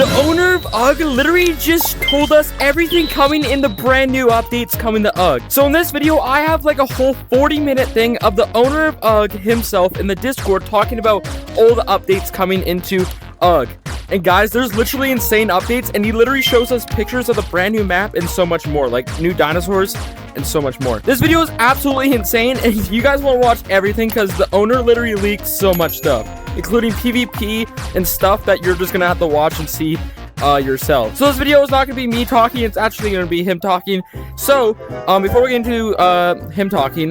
The owner of UGG literally just told us everything coming in the brand new updates coming to UGG. So in this video, I have like a whole 40-minute thing of the owner of UGG himself in the Discord talking about all the updates coming into UGG. And guys, there's literally insane updates, and he literally shows us pictures of the brand new map and so much more, like new dinosaurs and so much more. This video is absolutely insane, and you guys want to watch everything because the owner literally leaked so much stuff, including PvP and stuff that you're just gonna have to watch and see yourself. So this video is not gonna be me talking, it's actually gonna be him talking. So before we get into him talking,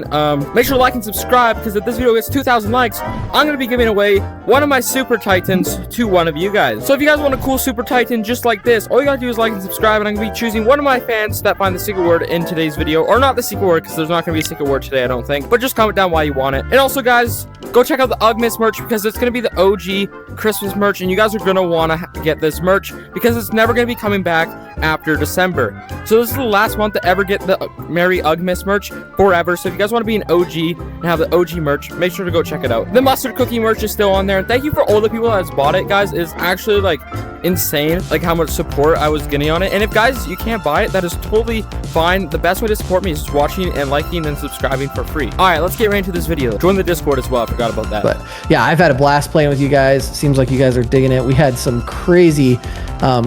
make sure to like and subscribe, because if this video gets 2,000 likes, I'm gonna be giving away one of my super titans to one of you guys. So if you guys want a cool super titan just like this, all you gotta do is like and subscribe, and I'm gonna be choosing one of my fans that find the secret word in today's video, or not the secret word, because there's not gonna be a secret word today, I don't think, but just comment down why you want it. And also guys, go check out the Uggmas merch, because it's gonna be the OG Christmas merch, and you guys are gonna want to get this merch because it's never gonna be coming back after December. So this is the last month to ever get the Merry Uggmas merch forever. So if you guys want to be an OG and have the OG merch, make sure to go check it out. The mustard cookie merch is still on there, and thank you for all the people that has bought it, guys. It's actually like insane, like how much support I was getting on it. And if guys you can't buy it, that is totally fine. The best way to support me is just watching and liking and subscribing for free. All right, let's get right into this video. Join the Discord as well, I forgot about that. But yeah, I've had a blast playing with you guys. Seems like you guys are digging it. We had some crazy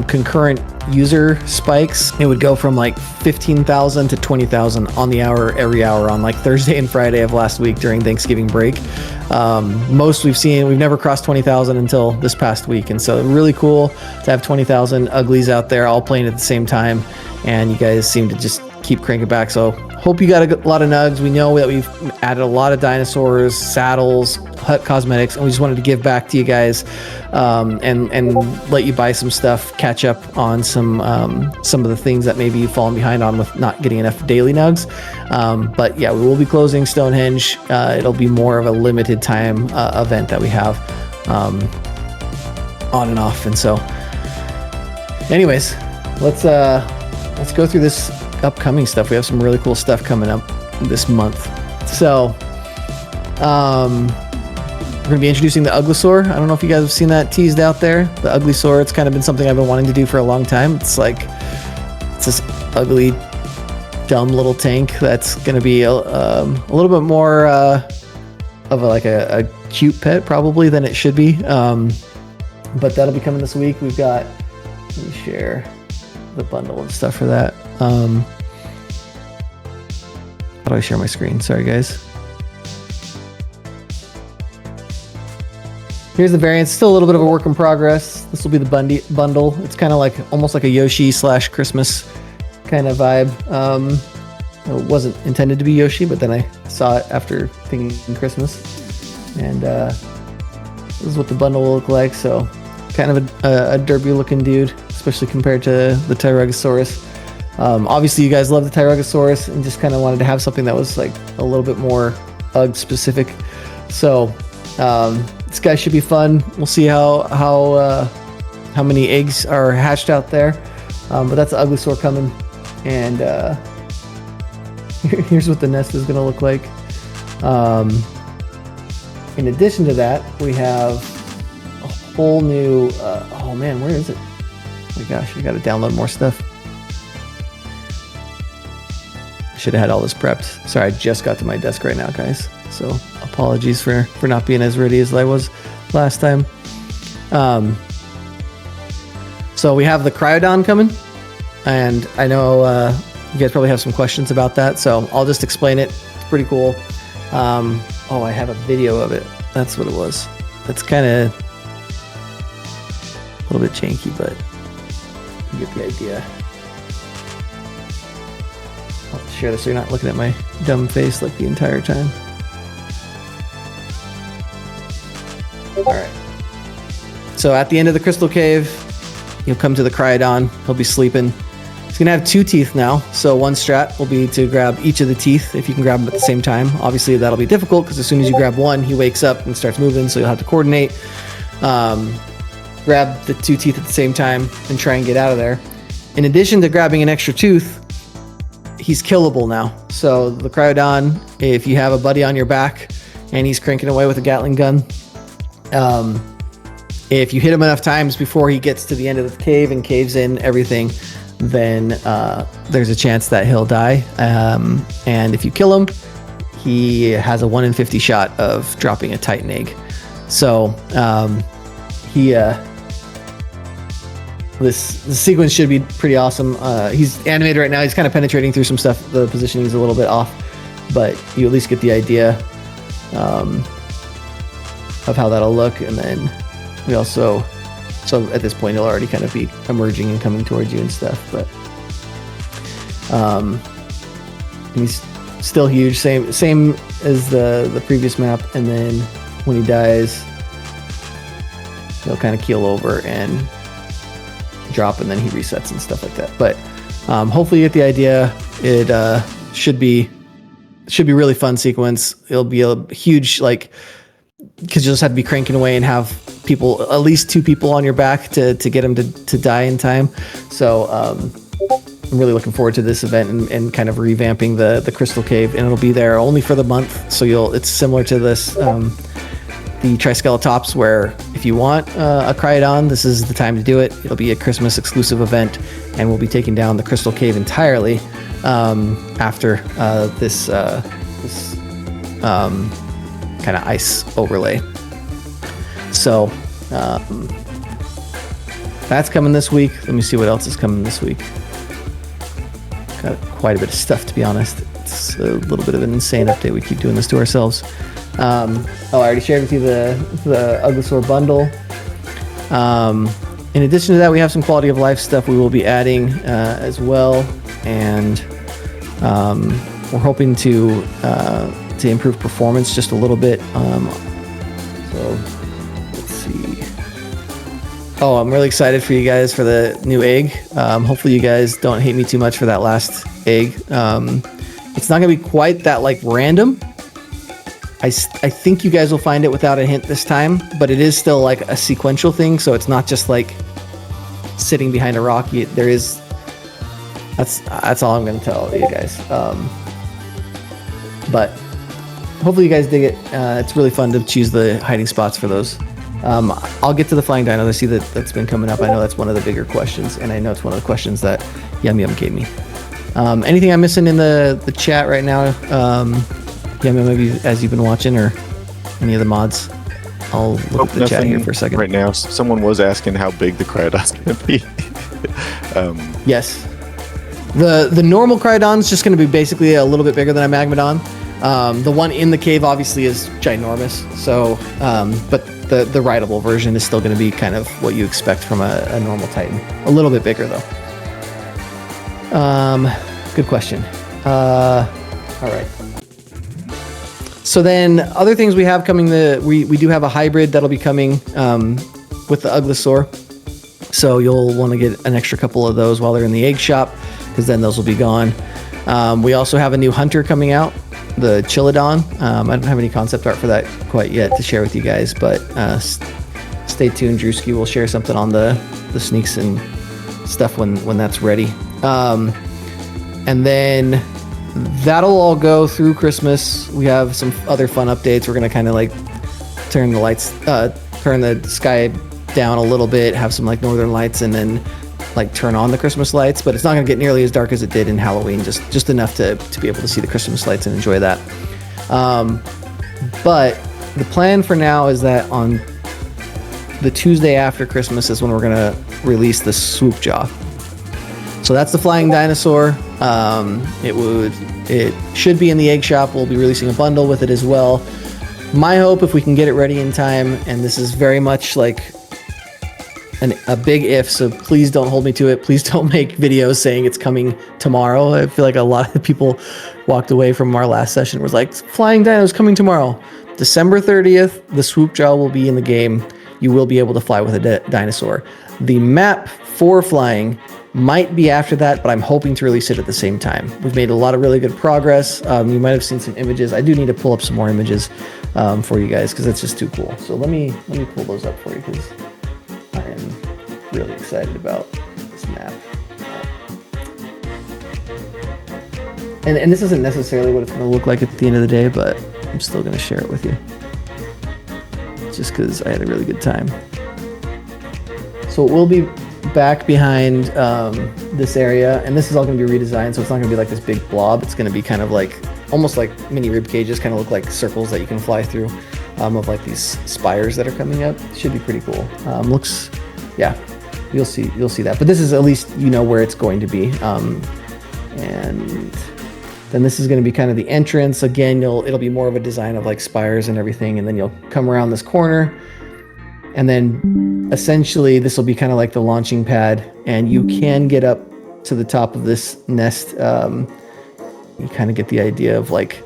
concurrent user spikes. It would go from like 15,000 to 20,000 on the hour every hour on like Thursday and Friday of last week during Thanksgiving break. Most we've never crossed 20,000 until this past week, and so really cool to have 20,000 uglies out there all playing at the same time, and you guys seem to just keep cranking back. So hope you got a lot of nugs. We know that we've added a lot of dinosaurs, saddles, hut cosmetics, and we just wanted to give back to you guys and let you buy some stuff, catch up on some of the things that maybe you've fallen behind on with not getting enough daily nugs. But yeah, we will be closing Stonehenge. It'll be more of a limited time event that we have on and off. And so anyways, let's go through this upcoming stuff. We have some really cool stuff coming up this month. So we're going to be introducing the Uglyasaur. I don't know if you guys have seen that teased out there. The Uglyasaur, it's kind of been something I've been wanting to do for a long time. It's this ugly, dumb little tank that's going to be a little bit more of a cute pet probably than it should be. But that'll be coming this week. We've got, let me share the bundle of stuff for that. How do I share my screen? Sorry guys. Here's the variant. Still a little bit of a work in progress. This will be the bundle. It's kind of like almost like a Yoshi / Christmas kind of vibe. It wasn't intended to be Yoshi, but then I saw it after thinking Christmas, and this is what the bundle will look like. So kind of a derpy looking dude, especially compared to the Tyrannosaurus. Obviously you guys love the Tyrannosaurus and just kind of wanted to have something that was like a little bit more UGG specific. So this guy should be fun. We'll see how many eggs are hatched out there. But that's the Uglyasaur coming, and here's what the nest is going to look like. In addition to that, we have a whole new oh man, where is it? Oh my gosh, I got to download more stuff. Should have had all this prepped. Sorry, I just got to my desk right now, guys. So apologies for not being as ready as I was last time. So we have the Cryodon coming, and I know you guys probably have some questions about that, so I'll just explain it. It's pretty cool. Oh, I have a video of it. That's what it was. It's kind of a little bit janky, but you get the idea. I'll share this so you're not looking at my dumb face like the entire time. Alright. So at the end of the crystal cave, you'll come to the Cryodon. He'll be sleeping. He's going to have 2 teeth now. So one strat will be to grab each of the teeth if you can grab them at the same time. Obviously that'll be difficult because as soon as you grab one, he wakes up and starts moving, so you'll have to coordinate. Grab the 2 teeth at the same time and try and get out of there. In addition to grabbing an extra tooth, he's killable now. So the Cryodon, if you have a buddy on your back and he's cranking away with a Gatling gun, If you hit him enough times before he gets to the end of the cave and caves in everything, then there's a chance that he'll die. And if you kill him, he has a 1 in 50 shot of dropping a Titan egg. So this sequence should be pretty awesome. He's animated right now. He's kind of penetrating through some stuff. The positioning is a little bit off, but you at least get the idea of how that'll look. And then we also, so at this point, he'll already kind of be emerging and coming towards you and stuff. But and he's still huge, same as the previous map. And then when he dies, he'll kind of keel over and drop, and then he resets and stuff like that. But hopefully you get the idea. It should be really fun sequence. It'll be a huge, like, because you'll just have to be cranking away and have people, at least 2 people on your back to get him to die in time. So I'm really looking forward to this event and kind of revamping the Crystal Cave, and it'll be there only for the month. So it's similar to this the Triceratops, where if you want a Cryodon, this is the time to do it. It'll be a Christmas exclusive event, and we'll be taking down the Crystal Cave entirely after this kind of ice overlay. So that's coming this week. Let me see what else is coming this week. Got quite a bit of stuff, to be honest. It's a little bit of an insane update. We keep doing this to ourselves. I already shared with you the Uglyasaur bundle. In addition to that, we have some quality of life stuff we will be adding as well, and we're hoping to improve performance just a little bit. So let's see. Oh, I'm really excited for you guys for the new egg. Hopefully you guys don't hate me too much for that last egg. It's not gonna be quite that like random. I think you guys will find it without a hint this time, but it is still like a sequential thing, so it's not just like sitting behind a rock. There is. That's all I'm gonna tell you guys. But hopefully you guys dig it. It's really fun to choose the hiding spots for those. I'll get to the flying dino. I see that's been coming up. I know that's one of the bigger questions, and I know it's one of the questions that Yum Yum gave me. Anything I'm missing in the chat right now? Yeah, maybe as you've been watching, or any of the mods. I'll look at the chat here for a second. Right now, someone was asking how big the Cryodon's going to be. Yes. The normal Cryodon's just going to be basically a little bit bigger than a Magmadon. The one in the cave obviously is ginormous. So, but the rideable version is still going to be kind of what you expect from a normal Titan. A little bit bigger though. Good question. All right. So then other things we have coming, we do have a hybrid that'll be coming with the Uglyasaur. So you'll want to get an extra couple of those while they're in the egg shop, because then those will be gone. We also have a new hunter coming out, the Cryodon. I don't have any concept art for that quite yet to share with you guys, but stay tuned. Drewski will share something on the sneaks and stuff when that's ready. And then that'll all go through Christmas. We have some other fun updates. We're gonna kind of like turn the sky down a little bit, have some like northern lights, and then like turn on the Christmas lights. But it's not gonna get nearly as dark as it did in Halloween. Just enough to be able to see the Christmas lights and enjoy that. But the plan for now is that on the Tuesday after Christmas is when we're gonna release the Swoop Jaw. So that's the flying dinosaur. It should be in the egg shop. We'll be releasing a bundle with it as well. My hope, if we can get it ready in time, and this is very much like a big if, so please don't hold me to it. Please don't make videos saying it's coming tomorrow. I feel like a lot of people walked away from our last session was like, flying dino's coming tomorrow. December 30th, the Swoop Jaw will be in the game. You will be able to fly with a dinosaur. The map for flying might be after that, but I'm hoping to release it at the same time. We've made a lot of really good progress. You might have seen some images. I do need to pull up some more images for you guys, because it's just too cool. So let me pull those up for you, because I am really excited about this map. And this isn't necessarily what it's going to look like at the end of the day, but I'm still going to share it with you, just because I had a really good time. So it will be back behind this area, and this is all going to be redesigned, so it's not going to be like this big blob. It's going to be kind of like almost like mini rib cages, kind of look like circles that you can fly through, of like these spires that are coming up. Should be pretty cool. Looks, yeah, you'll see that. But this is at least where it's going to be. And then this is going to be kind of the entrance. Again, it'll be more of a design of like spires and everything, and then you'll come around this corner, and then essentially this will be kind of like the launching pad, and you can get up to the top of this nest. You kind of get the idea of like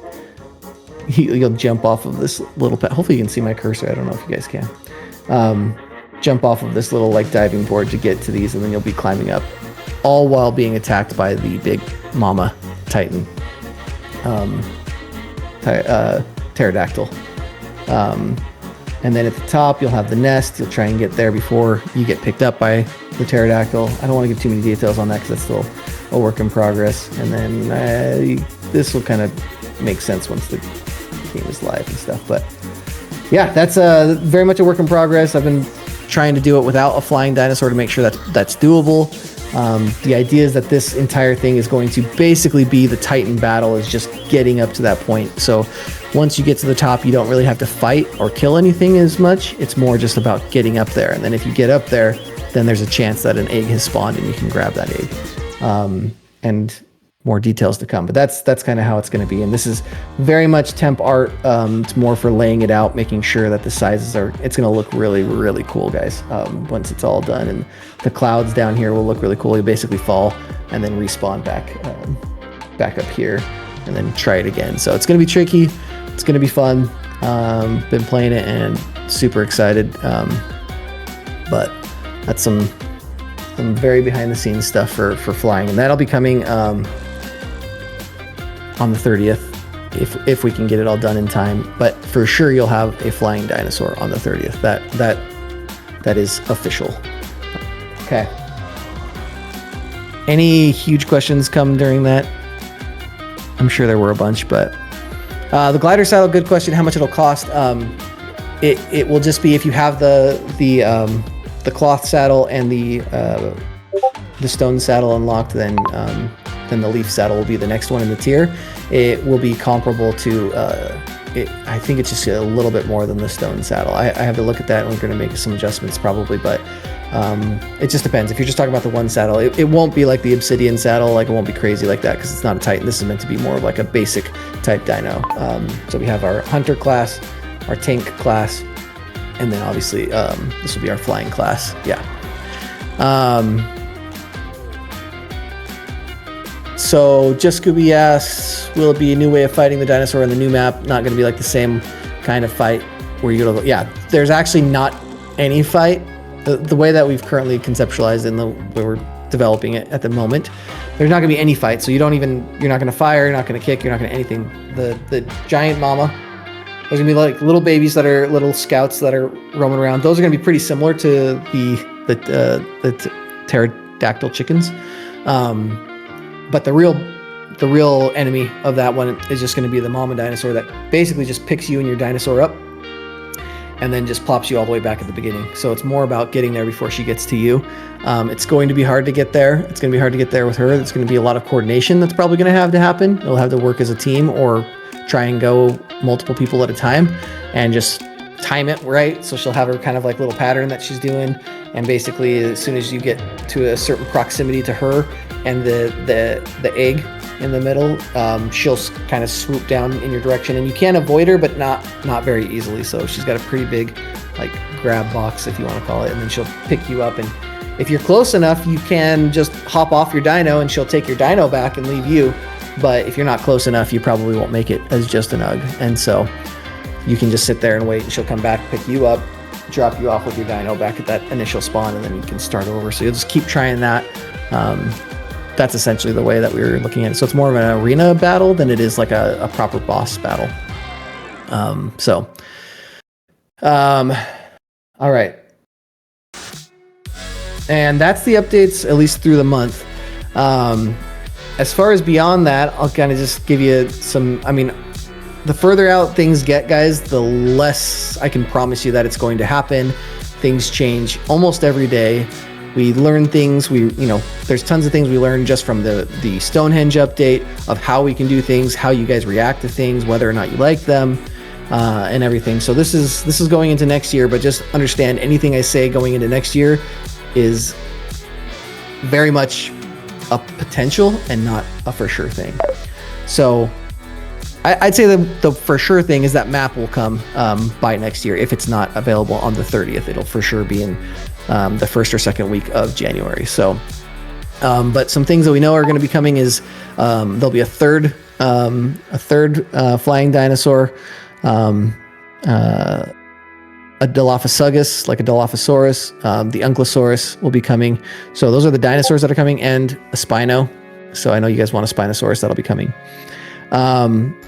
you'll jump off of this little pad. Hopefully you can see my cursor. I don't know if you guys can. Jump off of this little like diving board to get to these, and then you'll be climbing up, all while being attacked by the big mama titan, pterodactyl. And then at the top you'll have the nest. You'll try and get there before you get picked up by the pterodactyl. I don't want to give too many details on that because that's still a work in progress. And then this will kind of make sense once the game is live and stuff. But yeah, that's very much a work in progress. I've been trying to do it without a flying dinosaur to make sure that that's doable. The idea is that this entire thing is going to basically be the Titan battle, is just getting up to that point. So once you get to the top, you don't really have to fight or kill anything as much. It's more just about getting up there. And then if you get up there, then there's a chance that an egg has spawned and you can grab that egg. And more details to come, but that's kind of how it's going to be. And this is very much temp art. It's more for laying it out, making sure that the sizes it's going to look really, really cool, guys. Once it's all done, and the clouds down here will look really cool. You basically fall and then respawn back up here and then try it again. So it's going to be tricky. It's going to be fun. Been playing it and super excited. But that's some very behind the scenes stuff for flying, and that'll be coming on the 30th, if we can get it all done in time. But for sure you'll have a flying dinosaur on the 30th. That is official. Okay. Any huge questions come during that? I'm sure there were a bunch, but the glider saddle, good question. How much it'll cost? It will just be, if you have the cloth saddle and the stone saddle unlocked, then the leaf saddle will be the next one in the tier. It will be comparable to, I think it's just a little bit more than the stone saddle. I have to look at that, and we're going to make some adjustments probably, but it just depends. If you're just talking about the one saddle, it won't be like the obsidian saddle, like it won't be crazy like that because it's not a Titan. This is meant to be more of like a basic type dino. So we have our hunter class, our tank class, and then obviously this will be our flying class. Yeah. So Just Scooby asks, will it be a new way of fighting the dinosaur in the new map? Not going to be like the same kind of fight where you're going to go. Yeah, there's actually not any fight. The way that we've currently conceptualized and the way we're developing it at the moment, there's not going to be any fight. So you're not going to fire, you're not going to kick, you're not going to anything. The giant mama, there's going to be like little babies that are little scouts that are roaming around. Those are going to be pretty similar to the pterodactyl chickens. But the real enemy of that one is just going to be the mama dinosaur that basically just picks you and your dinosaur up and then just plops you all the way back at the beginning. So it's more about getting there before she gets to you. It's going to be hard to get there. It's going to be hard to get there with her. It's going to be a lot of coordination that's probably going to have to happen. You'll have to work as a team or try and go multiple people at a time and just time it right. So she'll have her kind of like little pattern that she's doing. And basically as soon as you get to a certain proximity to her and the egg in the middle, she'll kind of swoop down in your direction, and you can avoid her, but not very easily. So she's got a pretty big like grab box, if you want to call it, and then she'll pick you up. And if you're close enough, you can just hop off your dino and she'll take your dino back and leave you. But if you're not close enough, you probably won't make it as just an UG. And so you can just sit there and wait, and she'll come back, pick you up, drop you off with your dino back at that initial spawn, and then you can start over. So you'll just keep trying that. That's essentially the way that we were looking at it. So it's more of an arena battle than it is like a proper boss battle. All right. And that's the updates, at least through the month. As far as beyond that, I'll kind of just give you some, the further out things get, guys, the less I can promise you that it's going to happen. things change almost every day. We learn things. There's tons of things we learn just from the Stonehenge update of how we can do things, how you guys react to things, whether or not you like them, and everything. So this is going into next year, but just understand anything I say going into next year is very much a potential and not a for sure thing. So I'd say the for sure thing is that map will come by next year. If it's not available on the 30th, it'll for sure be in the first or second week of January. So, but some things that we know are going to be coming is there'll be a third flying dinosaur, a Dilophosaurus, like a Dilophosaurus. The Uglyasaurus will be coming. So those are the dinosaurs that are coming, and a Spino. So I know you guys want a Spinosaurus, that'll be coming.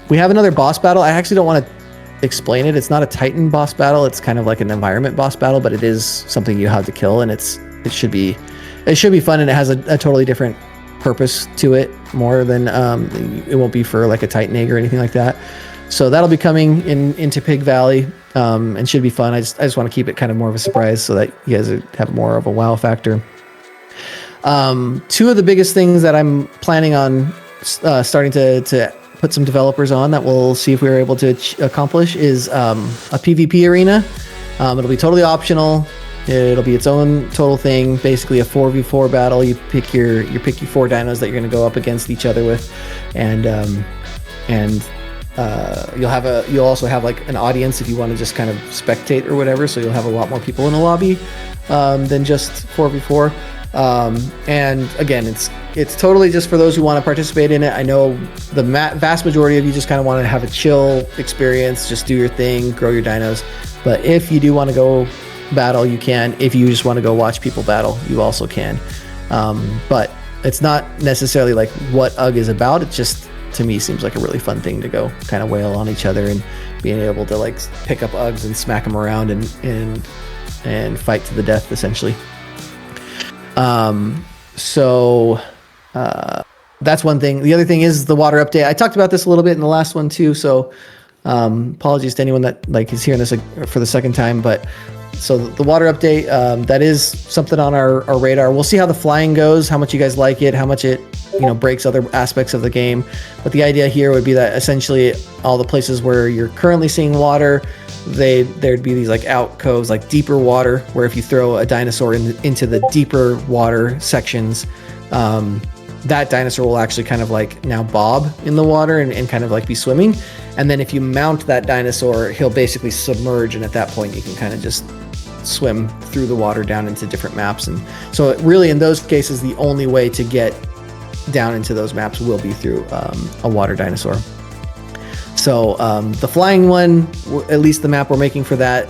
We have another boss battle. I actually don't want to explain it. It's not a Titan boss battle. It's kind of like an environment boss battle, but it is something you have to kill, and it should be fun, and it has a totally different purpose to it, more than it won't be for like a Titan egg or anything like that. So that'll be coming into Pig Valley, and should be fun. I just want to keep it kind of more of a surprise so that you guys have more of a wow factor. Two of the biggest things that I'm planning on starting to put some developers on that we'll see if we were able to accomplish is a PvP arena. It'll be totally optional. It'll be its own total thing, basically a 4v4 battle. You pick your 4 dinos that you're going to go up against each other with, and you'll also have like an audience if you want to just kind of spectate or whatever. So you'll have a lot more people in the lobby than just 4v4. And again, it's totally just for those who want to participate in it. I know the vast majority of you just kind of want to have a chill experience, just do your thing, grow your dinos. But if you do want to go battle, you can. If you just want to go watch people battle, you also can. But it's not necessarily like what UG is about. It just, to me, seems like a really fun thing to go kind of wail on each other and being able to like pick up UGs and smack them around and fight to the death, essentially. So that's one thing. The other thing is the water update. I talked about this a little bit in the last one too. So apologies to anyone that like is hearing this for the second time, but so the water update, that is something on our radar. We'll see how the flying goes, how much you guys like it, how much it, breaks other aspects of the game. But the idea here would be that essentially all the places where you're currently seeing water, there'd be these like alcoves, like deeper water, where if you throw a dinosaur into the deeper water sections, that dinosaur will actually kind of like now bob in the water and kind of like be swimming. And then if you mount that dinosaur, he'll basically submerge, and at that point you can kind of just swim through the water down into different maps. And so really in those cases, the only way to get down into those maps will be through a water dinosaur. So the flying one, at least the map we're making for that,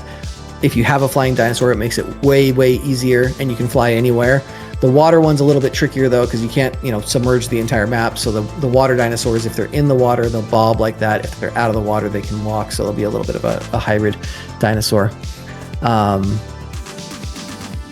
if you have a flying dinosaur, it makes it way, way easier, and you can fly anywhere. The water one's a little bit trickier though, because you can't, submerge the entire map. So the water dinosaurs, if they're in the water, they'll bob like that. If they're out of the water, they can walk. So it'll be a little bit of a hybrid dinosaur.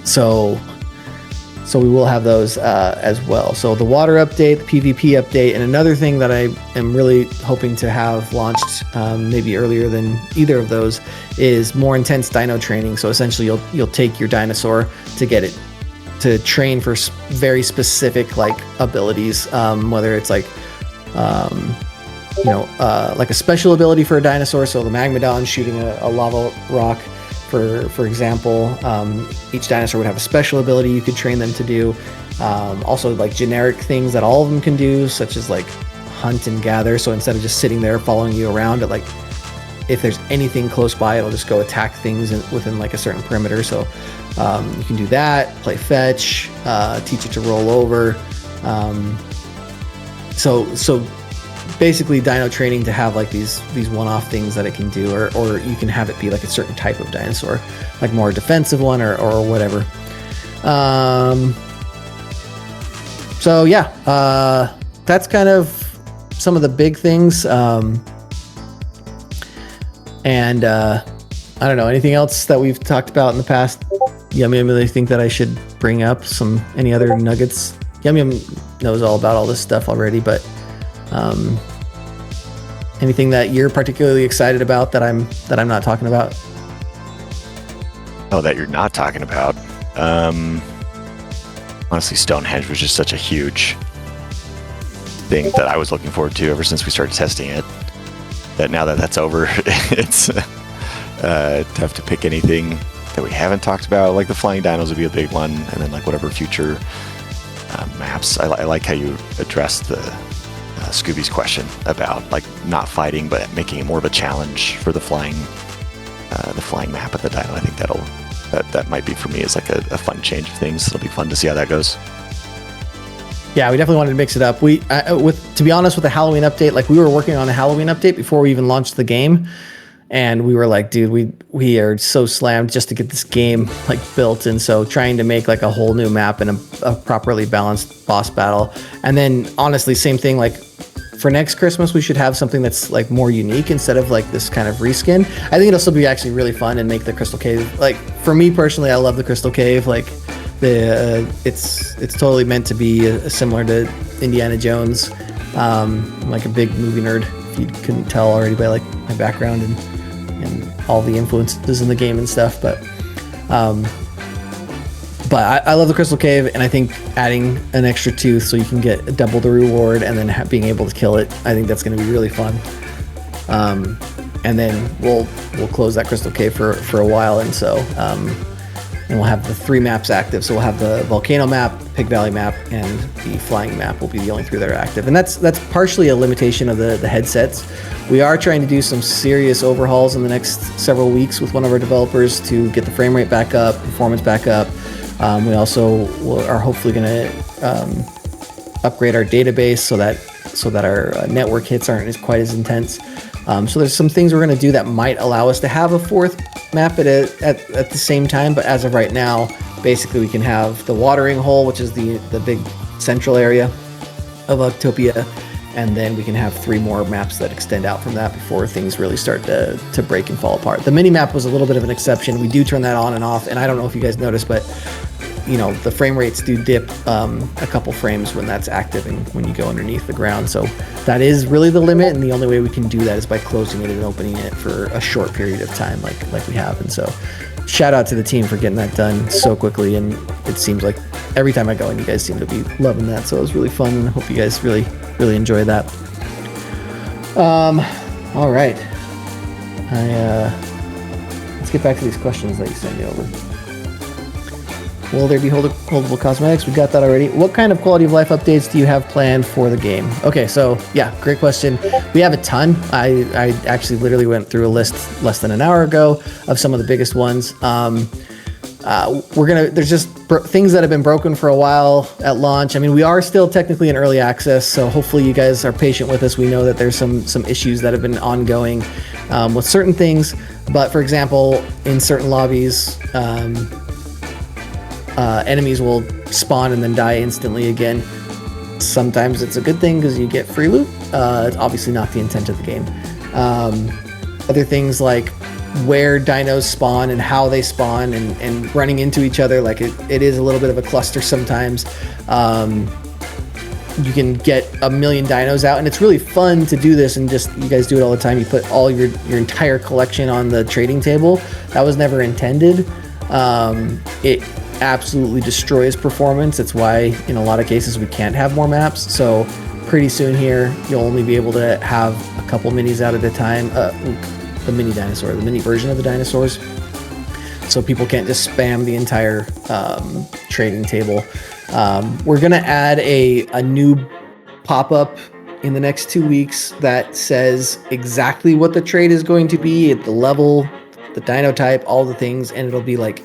So we will have those as well. So the water update, the PvP update, and another thing that I am really hoping to have launched maybe earlier than either of those is more intense dino training. So essentially you'll take your dinosaur to get it to train for very specific like abilities, whether it's like like a special ability for a dinosaur. So the Magmadon shooting a lava rock, for example. Each dinosaur would have a special ability you could train them to do. Also like generic things that all of them can do, such as like hunt and gather. So instead of just sitting there following you around, it like if there's anything close by, it'll just go attack things within like a certain perimeter. So you can do that, play fetch, teach it to roll over. So basically dino training to have like these one-off things that it can do, or you can have it be like a certain type of dinosaur, like more defensive one or whatever. So yeah, that's kind of some of the big things. And I don't know, anything else that we've talked about in the past? Yum Yum really think that I should bring up any other nuggets? Yum Yum knows all about all this stuff already, but anything that you're particularly excited about that I'm not talking about? Oh, that you're not talking about. Honestly, Stonehenge was just such a huge thing that I was looking forward to ever since we started testing it. That now that that's over, it's tough to pick anything that we haven't talked about. Like the flying dinos would be a big one, and then like whatever future maps. I like how you addressed the Scooby's question about like not fighting, but making it more of a challenge for the flying map of the dino. I think that might be for me as like a fun change of things. It'll be fun to see how that goes. Yeah, we definitely wanted to mix it up. To be honest, with the Halloween update, like we were working on a Halloween update before we even launched the game, and we were like, dude, we are so slammed just to get this game like built, and so trying to make like a whole new map and a properly balanced boss battle. And then honestly, same thing, like for next Christmas, we should have something that's like more unique instead of like this kind of reskin. I think it'll still be actually really fun and make the Crystal Cave, like for me personally, I love the Crystal Cave. Like it's totally meant to be similar to Indiana Jones. I'm like a big movie nerd, if you couldn't tell already by like my background and all the influences in the game and stuff. But I love the Crystal Cave, and I think adding an extra tooth so you can get double the reward and then being able to kill it, I think that's going to be really fun. And then we'll close that Crystal Cave for a while, and so and we'll have the 3 maps active. So we'll have the volcano map, Pig Valley map, and the flying map will be the only 3 that are active. And that's partially a limitation of the headsets. We are trying to do some serious overhauls in the next several weeks with one of our developers to get the frame rate back up, performance back up. We also are hopefully going to upgrade our database so that our network hits aren't quite as intense. So there's some things we're going to do that might allow us to have a 4th map at the same time. But as of right now, basically we can have the watering hole, which is the big central area of Octopia, and then we can have 3 more maps that extend out from that before things really start to break and fall apart. The mini map was a little bit of an exception. We do turn that on and off, and I don't know if you guys noticed, but you know, the frame rates do dip a couple frames when that's active and when you go underneath the ground. So that is really the limit, and the only way we can do that is by closing it and opening it for a short period of time like we have. And so shout out to the team for getting that done so quickly, and it seems like every time I go in, you guys seem to be loving that. So it was really fun, and I hope you guys really enjoy that. All right. Let's get back to these questions that you sent me over. Will there be holdable cosmetics? We got that already. What kind of quality of life updates do you have planned for the game? Okay, so yeah, great question. We have a ton. I actually literally went through a list less than an hour ago of some of the biggest ones. There's just things that have been broken for a while at launch. I mean, we are still technically in early access, so hopefully you guys are patient with us. We know that there's some issues that have been ongoing with certain things, but for example, in certain lobbies, enemies will spawn and then die instantly again. Sometimes it's a good thing because you get free loot. It's obviously not the intent of the game. Other things like where dinos spawn and how they spawn and running into each other, like it is a little bit of a cluster sometimes. You can get a million dinos out, and it's really fun to do this, and just you guys do it all the time. You put all your entire collection on the trading table. That was never intended. It absolutely destroys performance. It's why in a lot of cases we can't have more maps. So pretty soon here you'll only be able to have a couple minis out at a time. The mini dinosaur, the mini version of the dinosaurs, so people can't just spam the entire trading table. We're gonna add a new pop-up in the next 2 weeks that says exactly what the trade is going to be, at the level, the dino type, all the things, and it'll be like,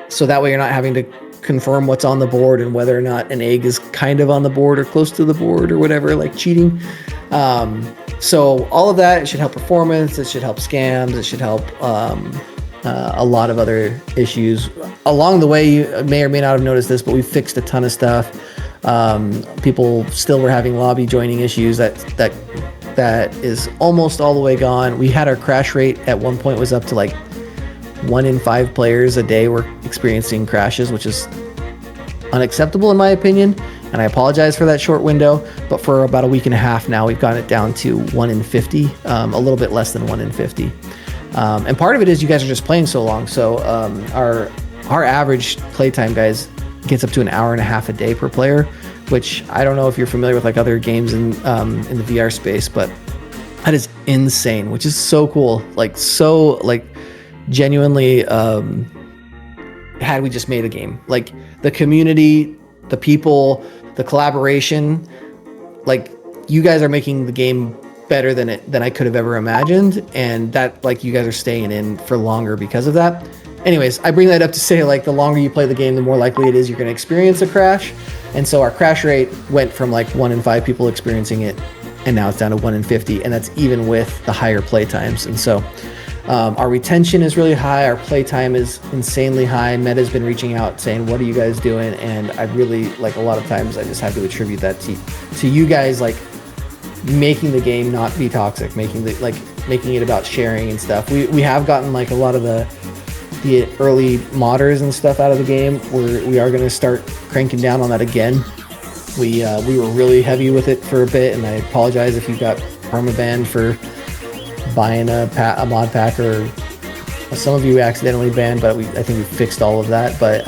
so that way you're not having to confirm what's on the board and whether or not an egg is kind of on the board or close to the board or whatever, like cheating. So all of that, it should help performance, it should help scams, it should help a lot of other issues. Along the way, you may or may not have noticed this, but we fixed a ton of stuff. People still were having lobby joining issues. That is almost all the way gone. We had our crash rate at one point was up to like 1 in 5 players a day were experiencing crashes, which is unacceptable in my opinion, and I apologize for that short window. But for about a week and a half now, we've gotten it down to 1 in 50, a little bit less than 1 in 50. And part of it is you guys are just playing so long. So our average playtime, guys, gets up to an hour and a half a day per player, which I don't know if you're familiar with like other games in the VR space, but that is insane, which is so cool. Like so like genuinely had we just made a game, like the community, the people, the collaboration, like you guys are making the game better than I could have ever imagined, and that like you guys are staying in for longer because of that. Anyways, I bring that up to say like the longer you play the game, the more likely it is you're going to experience a crash. And so our crash rate went from like 1 in 5 people experiencing it, and now it's down to 1 in 50, and that's even with the higher play times. And so our retention is really high, our play time is insanely high. Meta's been reaching out saying, what are you guys doing? And I really, like, a lot of times I just have to attribute that to you guys, like making the game not be toxic, making it about sharing and stuff. We have gotten like a lot of the early modders and stuff out of the game. We are going to start cranking down on that again. We were really heavy with it for a bit, and I apologize if you got permabanned for buying a mod pack, or some of you accidentally banned, but I think we fixed all of that. But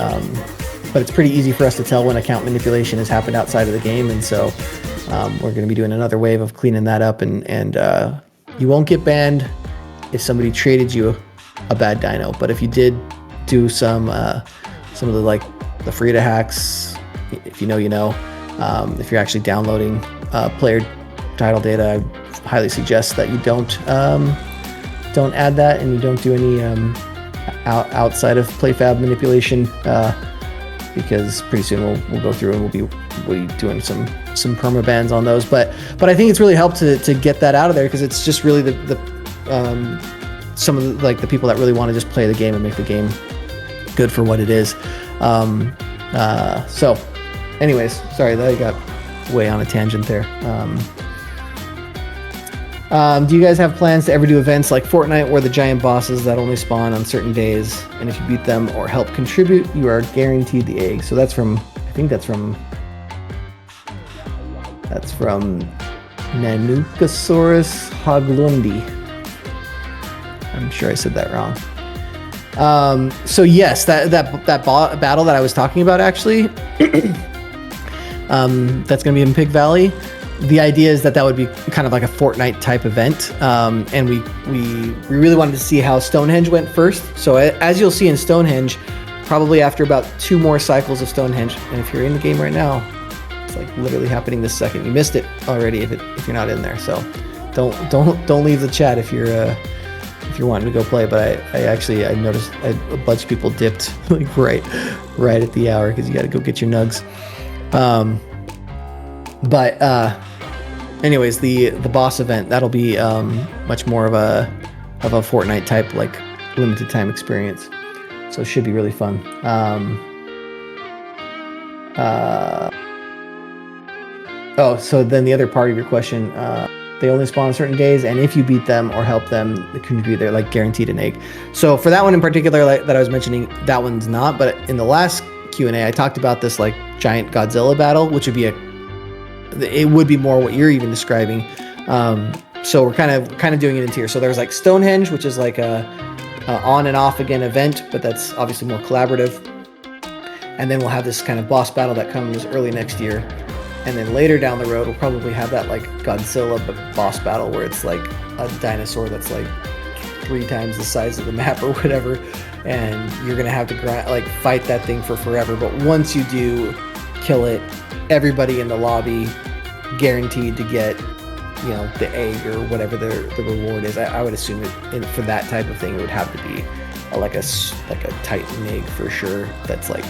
it's pretty easy for us to tell when account manipulation has happened outside of the game, and so we're going to be doing another wave of cleaning that up, and you won't get banned if somebody traded you a bad dino. But if you did do some of the Frida hacks, if you know, you know. If you're actually downloading player title data, I highly suggest that you don't add that, and you don't do any outside of PlayFab manipulation, because pretty soon we'll go through and we'll be doing some perma bans on those. But I think it's really helped to get that out of there, because it's just really some of the people that really want to just play the game and make the game good for what it is. So anyways, sorry that I got way on a tangent there. Do you guys have plans to ever do events like Fortnite, where the giant bosses that only spawn on certain days, and if you beat them or help contribute, you are guaranteed the egg? So that's from Nanukasaurus Hoglundi. I'm sure I said that wrong. So yes, that battle that I was talking about, actually, that's going to be in Pig Valley. The idea is that would be kind of like a Fortnite type event, and we really wanted to see how Stonehenge went first. So as you'll see in Stonehenge, probably after about 2 more cycles of Stonehenge, and if you're in the game right now, it's like literally happening this second. You missed it already if you're not in there. So don't leave the chat if you're wanting to go play. But I noticed a bunch of people dipped like right at the hour, because you got to go get your nugs. Anyways, the boss event, that'll be much more of a Fortnite type, like limited time experience. So it should be really fun. So then the other part of your question, they only spawn on certain days, and if you beat them or help them, they contribute, they're like guaranteed an egg. So for that one in particular, like that I was mentioning, that one's not. But in the last Q&A, I talked about this like giant Godzilla battle, which would be it would be more what you're even describing. So we're kind of doing it in tier. So there's like Stonehenge, which is like a on and off again event, but that's obviously more collaborative. And then we'll have this kind of boss battle that comes early next year. And then later down the road, we'll probably have that like Godzilla boss battle, where it's like a dinosaur that's like 3 times the size of the map or whatever, and you're gonna have to fight that thing for forever. But once you do kill it, everybody in the lobby guaranteed to get, the egg or whatever the reward is. I would assume for that type of thing, it would have to be like a Titan egg for sure. That's like,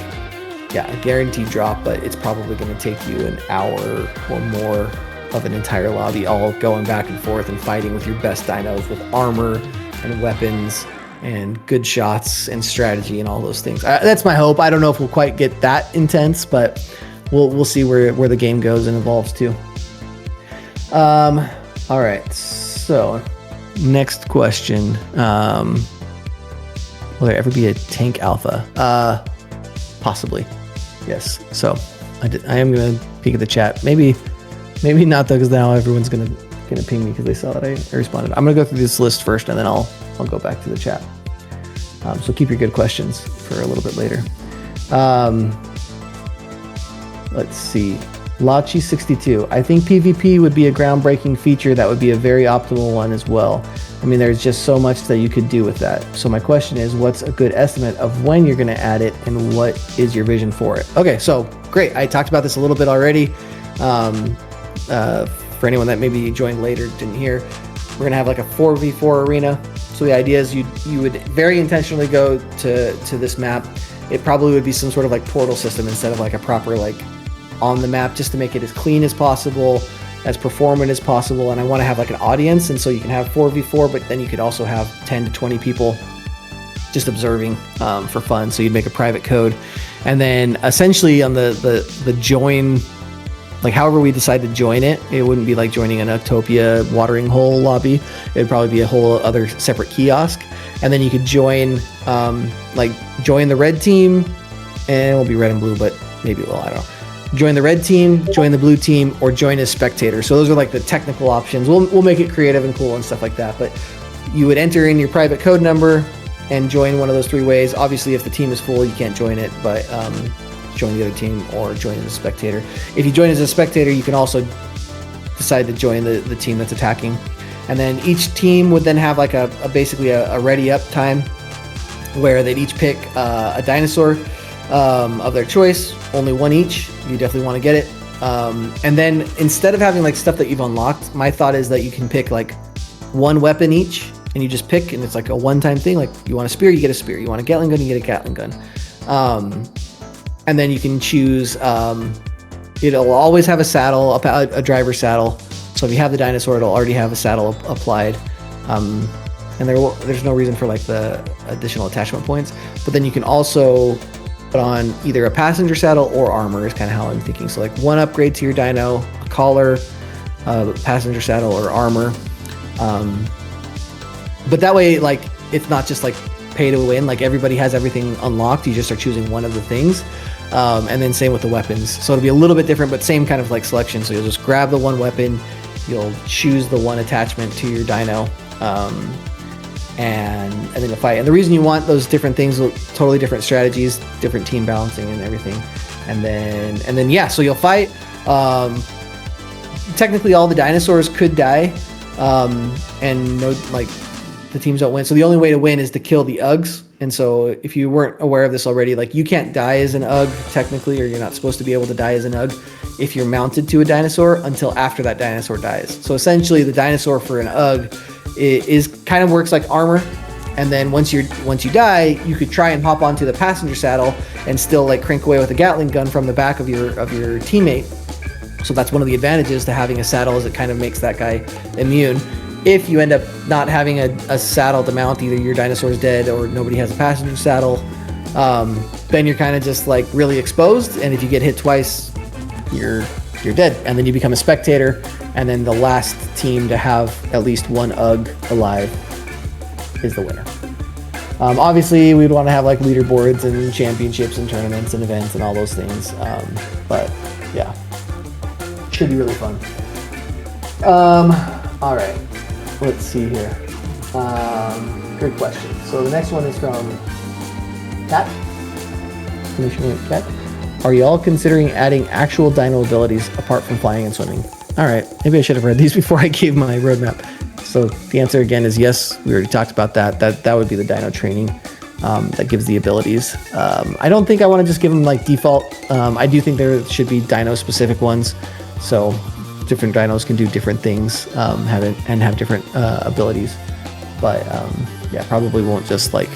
a guaranteed drop, but it's probably going to take you an hour or more of an entire lobby, all going back and forth and fighting with your best dinos with armor and weapons and good shots and strategy and all those things. That's my hope. I don't know if we'll quite get that intense, but we'll see where the game goes and evolves too. All right. So next question. Will there ever be a tank alpha? Possibly. Yes. So I am going to peek at the chat. Maybe not though, because now everyone's going to gonna ping me because they saw that I responded. I'm gonna go through this list first, and then I'll go back to the chat. So keep your good questions for a little bit later. Let's see. Lachi62. I think PvP would be a groundbreaking feature that would be a very optimal one as well. I mean, there's just so much that you could do with that. So my question is, what's a good estimate of when you're going to add it, and what is your vision for it? Okay, so great. I talked about this a little bit already. For anyone that maybe joined later, didn't hear, we're going to have like a 4v4 arena. So the idea is you would very intentionally go to this map. It probably would be some sort of like portal system instead of like a proper like on the map, just to make it as clean as possible, as performant as possible. And I want to have like an audience, and so you can have 4v4, but then you could also have 10 to 20 people just observing for fun. So you'd make a private code, and then essentially on the join, like however we decide to join it, it wouldn't be like joining an Utopia watering hole lobby. It would probably be a whole other separate kiosk, and then you could join join the red team, and it won't be red and blue, but maybe it will, I don't know. Join the red team, join the blue team, or join as spectator. So those are like the technical options. We'll make it creative and cool and stuff like that. But you would enter in your private code number and join one of those three ways. Obviously, if the team is full, you can't join it, but join the other team or join as a spectator. If you join as a spectator, you can also decide to join the team that's attacking. And then each team would then have like basically a ready up time where they'd each pick a dinosaur of their choice, only one each. You definitely want to get it. And then instead of having like stuff that you've unlocked, my thought is that you can pick like one weapon each, and you just pick, and it's like a one-time thing. Like you want a spear, you get a spear. You want a Gatling gun, you get a Gatling gun. And then you can choose, it'll always have a saddle, a driver saddle. So if you have the dinosaur, it'll already have a saddle applied. And there's no reason for like the additional attachment points. But then you can also put on either a passenger saddle or armor is kind of how I'm thinking. So like one upgrade to your dino, a collar, passenger saddle, or armor. But that way, like, it's not just like pay to win. Like everybody has everything unlocked. You just are choosing one of the things. And then same with the weapons. So it'll be a little bit different, but same kind of like selection. So you'll just grab the one weapon, you'll choose the one attachment to your dino, and then you'll fight. And the reason you want those different things, totally different strategies, different team balancing and everything. And then yeah, so you'll fight. Technically all the dinosaurs could die, and no, like the teams don't win. So the only way to win is to kill the Ugs. And so if you weren't aware of this already, like you can't die as an Ug technically, or you're not supposed to be able to die as an Ug if you're mounted to a dinosaur until after that dinosaur dies. So essentially the dinosaur for an Ug is kind of works like armor. And then once you die, you could try and hop onto the passenger saddle and still like crank away with a Gatling gun from the back of your teammate. So that's one of the advantages to having a saddle, is it kind of makes that guy immune. If you end up not having a saddle to mount, either your dinosaur's dead or nobody has a passenger saddle, then you're kind of just like really exposed. And if you get hit twice, you're dead. And then you become a spectator. And then the last team to have at least one Ug alive is the winner. Obviously, we'd want to have like leaderboards and championships and tournaments and events and all those things. But yeah, should be really fun. All right. Let's see here. Good question. So the next one is from Cat. Commissioner Cat. Are y'all considering adding actual dino abilities apart from flying and swimming? All right. Maybe I should have read these before I gave my roadmap. So the answer again is yes. We already talked about that. That would be the dino training that gives the abilities. I don't think I want to just give them like default. I do think there should be dino specific ones. So different dinos can do different things, have different abilities, but yeah, probably won't just like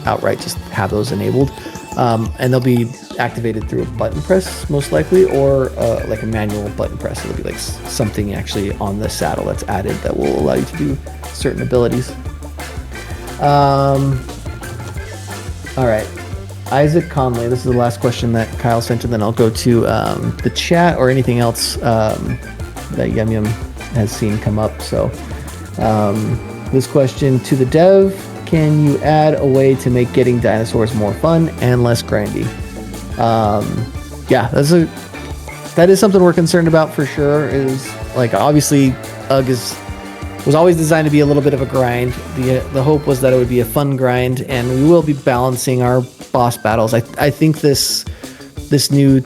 outright just have those enabled, and they'll be activated through a button press most likely, or like a manual button press. It'll be like something actually on the saddle that's added that will allow you to do certain abilities. All right, Isaac Conley, this is the last question that Kyle sent, and then I'll go to the chat or anything else that Yum Yum has seen come up. So this question to the dev: can you add a way to make getting dinosaurs more fun and less grindy? Yeah, that is something we're concerned about for sure. Is like, obviously was always designed to be a little bit of a grind. The hope was that it would be a fun grind, and we will be balancing our boss battles. I think this new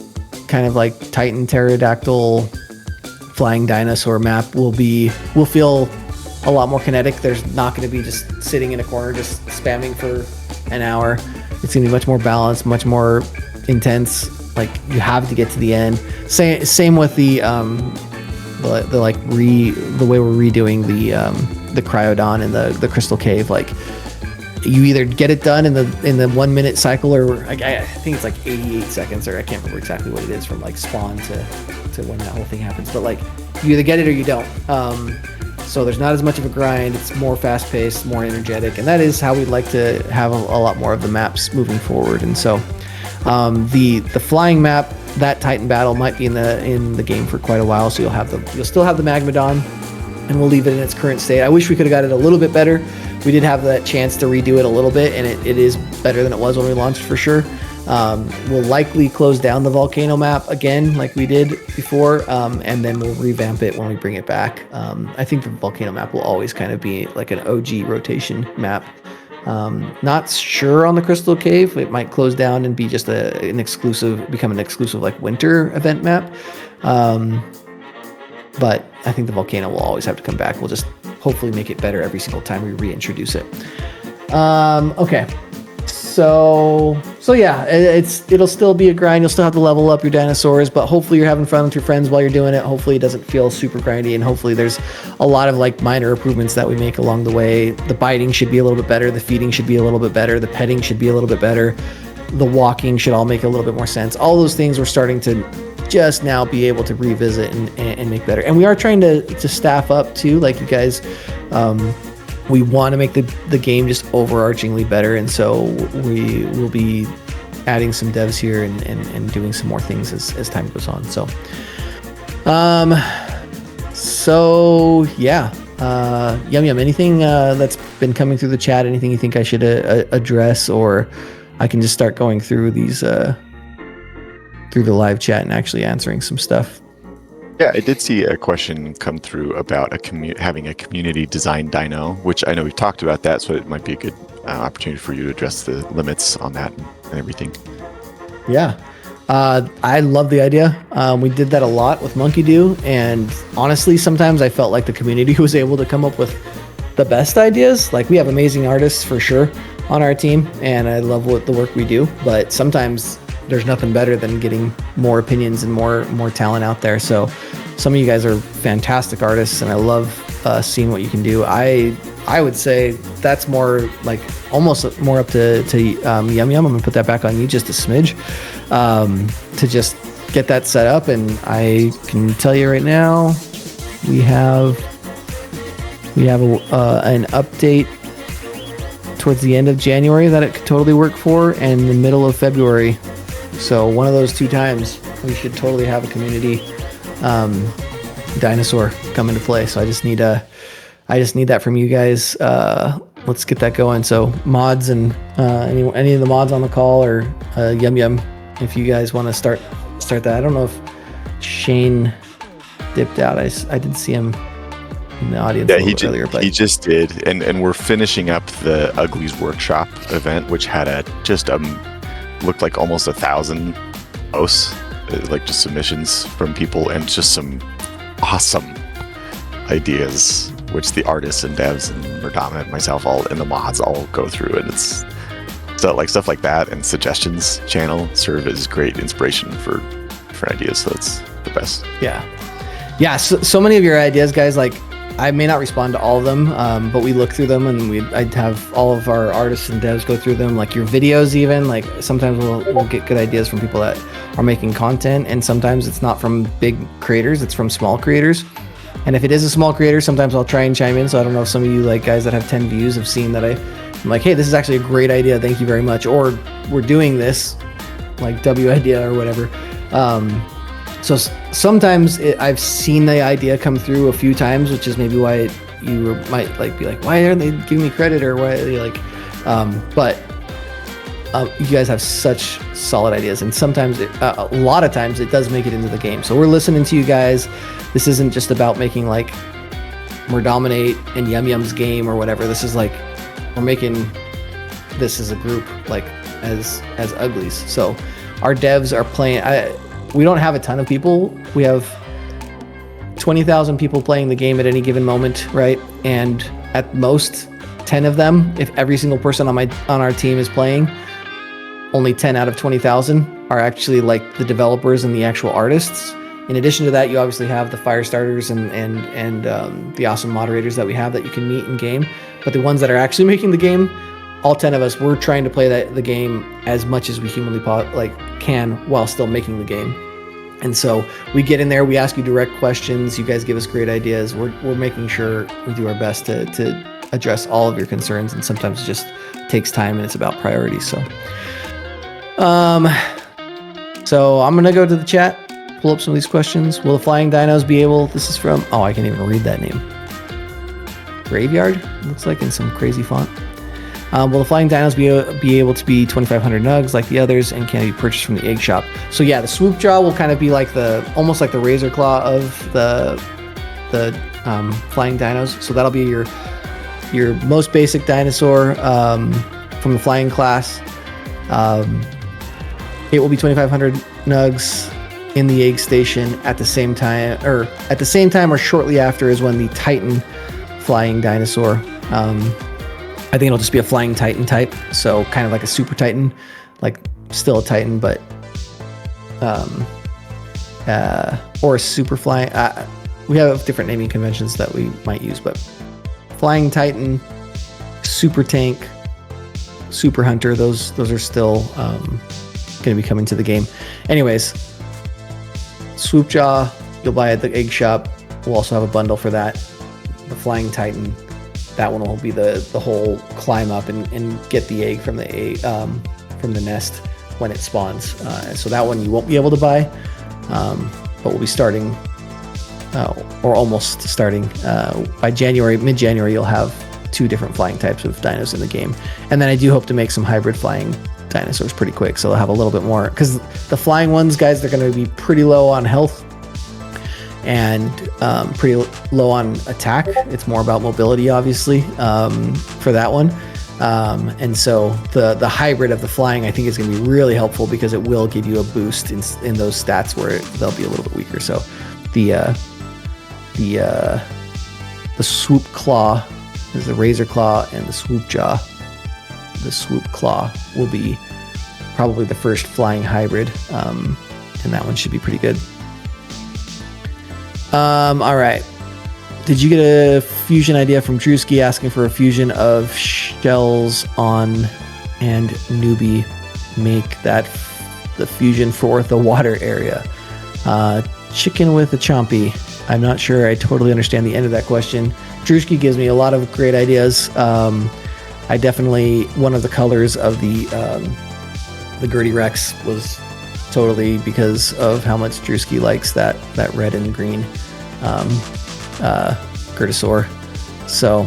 kind of like Titan Pterodactyl flying dinosaur map will feel a lot more kinetic. There's not going to be just sitting in a corner just spamming for an hour. It's going to be much more balanced, much more intense. Like, you have to get to the end. Same with the way we're redoing the Cryodon and the Crystal Cave. Like, you either get it done in the 1 minute cycle, or I think it's like 88 seconds, or I can't remember exactly what it is from like spawn to when that whole thing happens. But like, you either get it or you don't. So there's not as much of a grind. It's more fast paced, more energetic, and that is how we'd like to have a lot more of the maps moving forward. And so the flying map, that Titan battle, might be in the game for quite a while. So you'll still have the Magmadon, and we'll leave it in its current state. I wish we could have got it a little bit better. We did have that chance to redo it a little bit, and it is better than it was when we launched, for sure. We'll likely close down the volcano map again like we did before, and then we'll revamp it when we bring it back. I think the volcano map will always kind of be like an OG rotation map. Not sure on the Crystal Cave. It might close down and be just become an exclusive like winter event map. But I think the volcano will always have to come back. We'll just hopefully make it better every single time we reintroduce it. Okay. So yeah, it'll still be a grind. You'll still have to level up your dinosaurs, but hopefully you're having fun with your friends while you're doing it. Hopefully it doesn't feel super grindy, and hopefully there's a lot of like minor improvements that we make along the way. The biting should be a little bit better. The feeding should be a little bit better. The petting should be a little bit better. The walking should all make a little bit more sense. All those things we're starting to just now be able to revisit and make better. And we are trying to staff up too, like you guys. We want to make the game just overarchingly better, and so we will be adding some devs here and doing some more things as time goes on. So yeah, Yum, anything that's been coming through the chat, anything you think I should address, or I can just start going through these through the live chat and actually answering some stuff. Yeah, I did see a question come through about having a community design dino, which I know we've talked about that, so it might be a good opportunity for you to address the limits on that and everything. Yeah, I love the idea. We did that a lot with Monkey Do, and honestly, sometimes I felt like the community was able to come up with the best ideas. Like, we have amazing artists for sure on our team, and I love the work we do, but sometimes there's nothing better than getting more opinions and more talent out there. So some of you guys are fantastic artists, and I love seeing what you can do. I would say that's more like almost more up to Yum. I'm gonna put that back on you just a smidge to just get that set up. And I can tell you right now, we have an update towards the end of January that it could totally work for, and the middle of February. So one of those two times, we should totally have a community dinosaur come into play. So I just need that from you guys. Let's get that going. So mods and any of the mods on the call, or Yum, if you guys want to start that. I don't know if Shane dipped out. I did see him in the audience earlier. But he just did, and we're finishing up the Uglies Workshop event, which had looked like almost 1,000 posts, like just submissions from people, and just some awesome ideas, which the artists and devs and Murdominant, myself, all and the mods all go through, and it's so like stuff like that and suggestions channel serve as great inspiration for ideas. So it's the best. Yeah. So many of your ideas, guys, like, I may not respond to all of them, but we look through them, and I'd have all of our artists and devs go through them. Like your videos, even, like sometimes we'll get good ideas from people that are making content, and sometimes it's not from big creators, it's from small creators. And if it is a small creator, sometimes I'll try and chime in. So I don't know if some of you like guys that have 10 views have seen that I'm like, hey, this is actually a great idea, thank you very much, or we're doing this, like W idea or whatever. So sometimes I've seen the idea come through a few times, which is maybe why you might like be like, why aren't they giving me credit, or why are they like, but you guys have such solid ideas, and sometimes a lot of times it does make it into the game. So we're listening to you guys. This isn't just about making like Dominate and Yum Yum's game or whatever. This is like, we're making this as a group, like as Uglies. So our devs are playing. We don't have a ton of people. We have 20,000 people playing the game at any given moment, right? And at most 10 of them, if every single person on our team is playing, only 10 out of 20,000 are actually like the developers and the actual artists. In addition to that, you obviously have the fire starters and the awesome moderators that we have that you can meet in game. But the ones that are actually making the game, all 10 of us, we're trying to play the game as much as we humanly can while still making the game. And so we get in there, we ask you direct questions, you guys give us great ideas. We're making sure we do our best to address all of your concerns, and sometimes it just takes time and it's about priorities. So I'm gonna go to the chat, pull up some of these questions. Will the flying dinos be able, this is from, oh, I can't even read that name. Graveyard, looks like in some crazy font. Will the flying dinos be able to be 2,500 nugs like the others, and can it be purchased from the egg shop? So yeah, the swoop jaw will kind of be like almost like the razor claw of the flying dinos. So that'll be your most basic dinosaur from the flying class. It will be 2,500 nugs in the egg station at the same time or shortly after is when the Titan flying dinosaur. I think it'll just be a flying Titan type, so kind of like a super Titan, like still a Titan, but or a super flying. We have different naming conventions that we might use, but flying Titan, super tank, super hunter, those are still going to be coming to the game. Anyways, swoop jaw you'll buy at the egg shop. We'll also have a bundle for that. The flying Titan, that one will be the whole climb up and get the egg from the nest when it spawns. So that one you won't be able to buy, but we'll be starting or almost starting by mid-January. You'll have 2 different flying types of dinos in the game, and then I do hope to make some hybrid flying dinosaurs pretty quick, so they'll have a little bit more, because the flying ones, guys, they're going to be pretty low on health and pretty low on attack. It's more about mobility, obviously, for that one. And so the hybrid of the flying, I think, is going to be really helpful, because it will give you a boost in those stats where they'll be a little bit weaker. So the swoop claw is the razor claw, and the swoop jaw, the swoop claw, will be probably the first flying hybrid, and that one should be pretty good. All right. Did you get a fusion idea from Drewski asking for a fusion of Shells on and Newbie? Make that the fusion for the water area. Chicken with a chompy. I'm not sure I totally understand the end of that question. Drewski gives me a lot of great ideas. I definitely, one of the colors of the Gertie Rex was totally because of how much Drewski likes that red and green Gertosaur. So,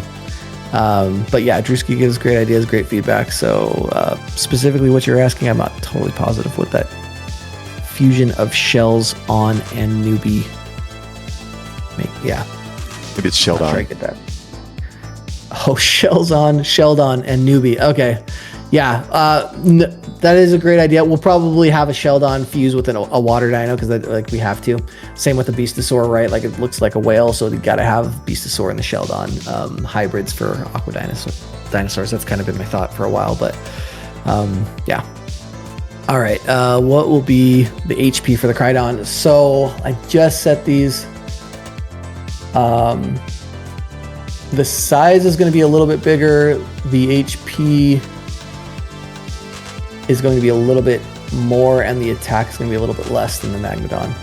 but yeah, Drewski gives great ideas, great feedback. So specifically what you're asking, I'm not totally positive what that fusion of Shells on and Newbie Maybe it's Sheldon. Sure I get that. Oh, Sheldon, and Newbie. Okay. Yeah, that is a great idea. We'll probably have a Sheldon fuse with a water dino, because we have to. Same with the Beastosaur, right? Like, it looks like a whale, so you got to have Beastosaur and the Sheldon hybrids for aqua dinosaurs. That's kind of been my thought for a while, but yeah. All right, what will be the HP for the Cryodon? So I just set these. The size is going to be a little bit bigger. The HP is going to be a little bit more, and the attack is going to be a little bit less than the Magnodon.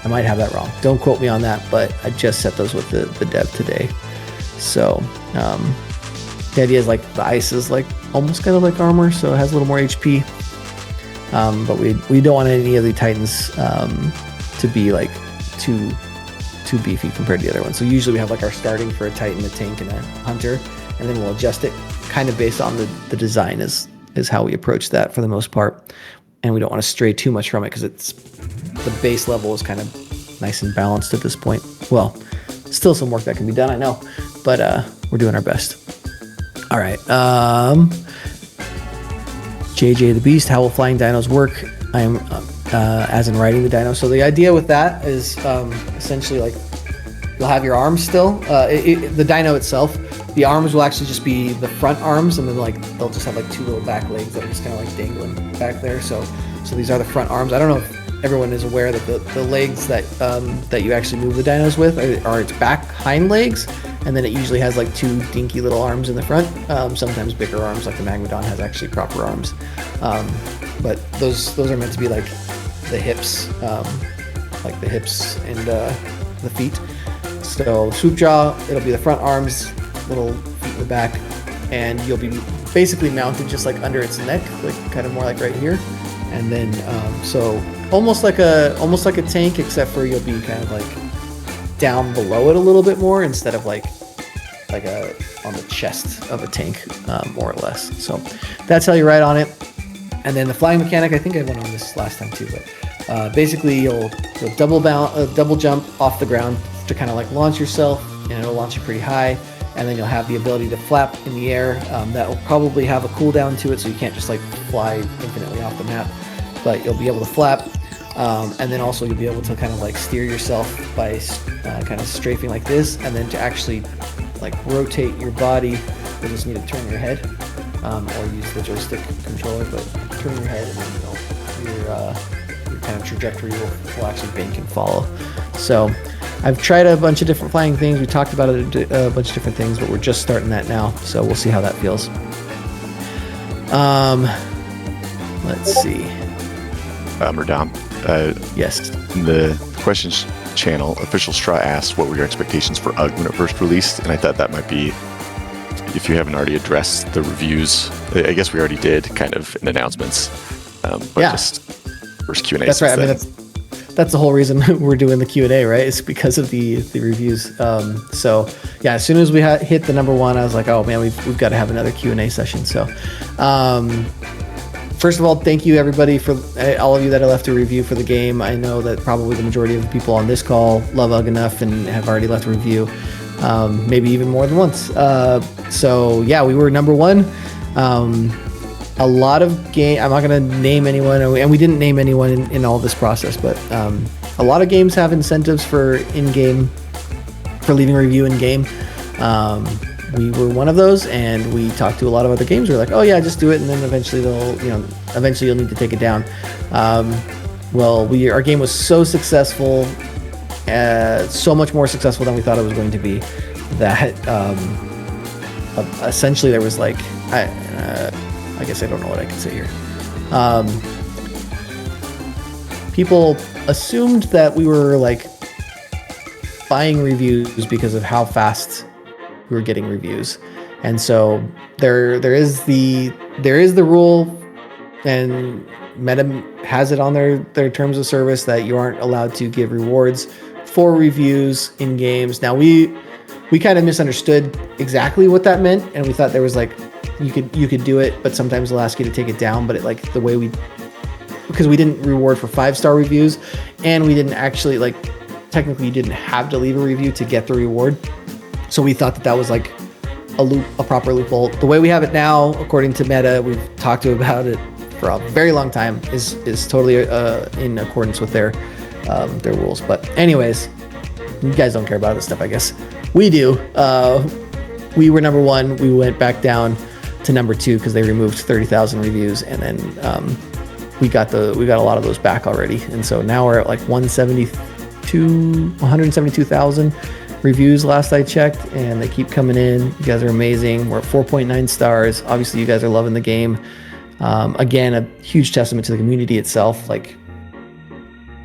I might have that wrong. Don't quote me on that, but I just set those with the dev today. So the idea is, like, the ice is like almost kind of like armor, so it has a little more HP. But we don't want any of the Titans to be like too beefy compared to the other ones. So usually we have like our starting for a Titan, a tank, and a hunter, and then we'll adjust it kind of based on the design is how we approach that for the most part. And we don't want to stray too much from it, because the base level is kind of nice and balanced at this point. Well, Still some work that can be done, I know, but we're doing our best. All right. JJ the Beast, how will flying dinos work? I'm as in riding the dino. So the idea with that is essentially like you'll have your arms still. The dino itself, the arms will actually just be the front arms, and then like they'll just have like two little back legs that are just kind of like dangling back there. So these are the front arms. I don't know if everyone is aware that the legs that you actually move the dinos with are its back hind legs, and then it usually has like two dinky little arms in the front. Sometimes bigger arms, like the Magmadon has actually proper arms, but those are meant to be like the hips, and the feet. So swoop jaw, it'll be the front arms, little feet in the back, and you'll be basically mounted just like under its neck, like kind of more like right here. And then so almost like a tank, except for you'll be kind of like down below it a little bit more instead of like on the chest of a tank, more or less. So that's how you ride on it. And then the flying mechanic, I think I went on this last time too, but basically you'll double jump off the ground to kind of like launch yourself, and it'll launch you pretty high. And then you'll have the ability to flap in the air. That will probably have a cooldown to it, so you can't just like fly infinitely off the map, but you'll be able to flap. And then also you'll be able to kind of like steer yourself by kind of strafing like this, and then to actually like rotate your body, you'll just need to turn your head, or use the joystick controller, but turn your head, and then your kind of trajectory will actually bank and follow. So I've tried a bunch of different flying things. We talked about it, a bunch of different things, but we're just starting that now, so we'll see how that feels. Let's see. Murdam, yes. In the questions channel, Official Straw asked, what were your expectations for UGG when it first released? And I thought that might be, if you haven't already addressed the reviews, I guess we already did kind of in announcements, but yeah. Just first Q&A. That's right. I mean, that's the whole reason we're doing the Q&A, right? It's because of the reviews. So yeah, as soon as we hit the number one, I was like, oh man, we've got to have another Q&A session. So first of all, thank you everybody for all of you that have left a review for the game. I know that probably the majority of the people on this call love UGG enough and have already left a review, maybe even more than once. So yeah, we were number one. A lot of game. I'm not going to name anyone, and we didn't name anyone in all this process, but a lot of games have incentives for leaving a review in game. We were one of those, and we talked to a lot of other games. We were like, oh yeah, just do it, and then eventually eventually you'll need to take it down. Our game was so successful, so much more successful than we thought it was going to be, that essentially there was like, I guess I don't know what I can say here. People assumed that we were like buying reviews because of how fast we were getting reviews, and so there is the rule, and Meta has it on their terms of service that you aren't allowed to give rewards for reviews in games. Now we kind of misunderstood exactly what that meant, and we thought there was like you could do it, but sometimes they'll ask you to take it down. But because we didn't reward for 5-star reviews, and we didn't actually technically you didn't have to leave a review to get the reward. So we thought that was like a proper loophole. The way we have it now, according to Meta, we've talked about it for a very long time, is totally in accordance with their rules. But anyways, you guys don't care about this stuff, I guess. We do. We were number one. We went back down to number two because they removed 30,000 reviews, and then we got a lot of those back already, and so now we're at like 172,000 reviews last I checked, and they keep coming in. You guys are amazing. We're at 4.9 stars. Obviously, you guys are loving the game. Again, a huge testament to the community itself. Like,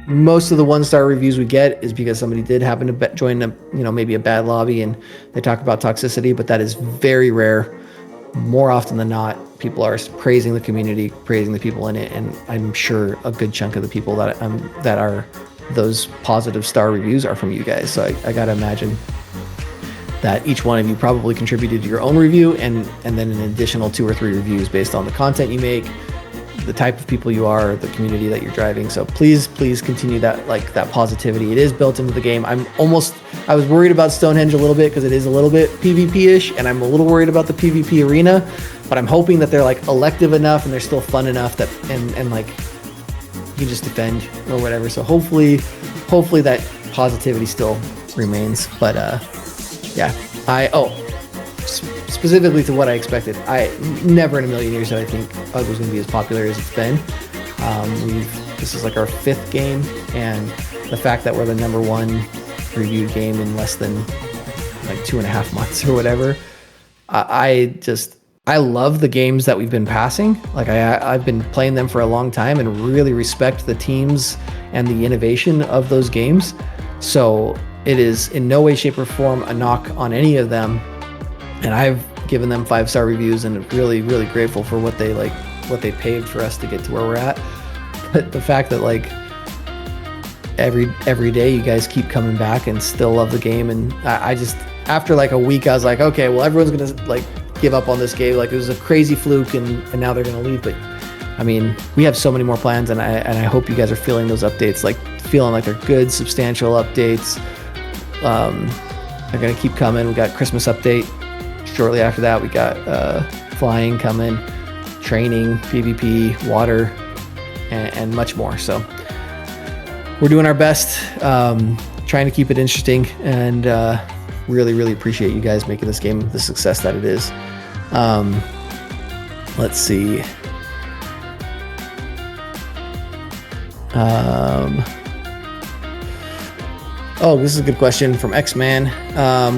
most of the 1-star reviews we get is because somebody did happen to join maybe a bad lobby, and they talk about toxicity, but that is very rare. More often than not, people are praising the community, praising the people in it, and I'm sure a good chunk of the people that are those positive star reviews are from you guys. So I gotta imagine that each one of you probably contributed to your own review, and then an additional 2 or 3 reviews based on the content you make, the type of people you are, the community that you're driving. So please continue that positivity. It is built into the game. I was worried about Stonehenge a little bit because it is a little bit PvP-ish, and I'm a little worried about the PvP arena, but I'm hoping that they're like elective enough and they're still fun enough that and like you can just defend or whatever. So hopefully that positivity still remains. But yeah, specifically to what I expected, I never in a million years did I think UGG was going to be as popular as it's been. This is like our 5th game, and the fact that we're the number 1 reviewed game in less than like 2.5 months or whatever, I love the games that we've been passing. Like I've been playing them for a long time and really respect the teams and the innovation of those games. So it is in no way, shape, or form a knock on any of them. And I've given them 5-star reviews and really, really grateful for what they paved for us to get to where we're at. But the fact that like every day you guys keep coming back and still love the game, and I just, after like a week, I was like, okay, well, everyone's gonna like give up on this game. Like it was a crazy fluke, and now they're gonna leave. But I mean, we have so many more plans, and I hope you guys are feeling those updates, like feeling like they're good, substantial updates. They're gonna keep coming. We got Christmas update. Shortly after that, we got flying coming, training, PvP, water, and much more. So we're doing our best, trying to keep it interesting, and really, really appreciate you guys making this game the success that it is. Let's see. Oh, this is a good question from X-Man.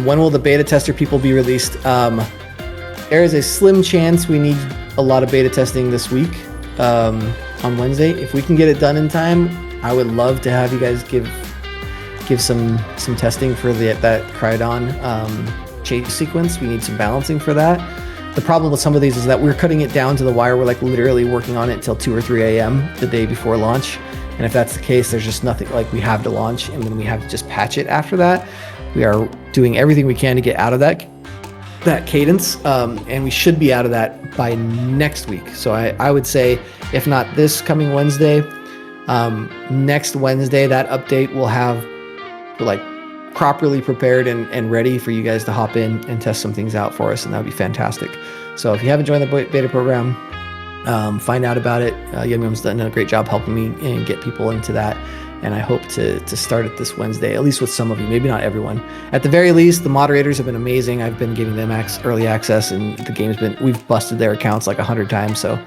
When will the beta tester people be released? There is a slim chance we need a lot of beta testing this week on Wednesday. If we can get it done in time, I would love to have you guys give some testing for that Cryodon chase sequence. We need some balancing for that. The problem with some of these is that we're cutting it down to the wire. We're like literally working on it until 2 or 3 a.m. the day before launch. And if that's the case, there's just nothing, like we have to launch and then we have to just patch it after that. We are doing everything we can to get out of that cadence, and we should be out of that by next week. So I would say, if not this coming Wednesday, next Wednesday, that update will have like properly prepared and ready for you guys to hop in and test some things out for us, and that would be fantastic. So if you haven't joined the beta program, find out about it. Yum Yum's done a great job helping me and get people into that, and I hope to start it this Wednesday, at least with some of you, maybe not everyone. At the very least, the moderators have been amazing. I've been giving them early access, and the game's we've busted their accounts like 100 times. So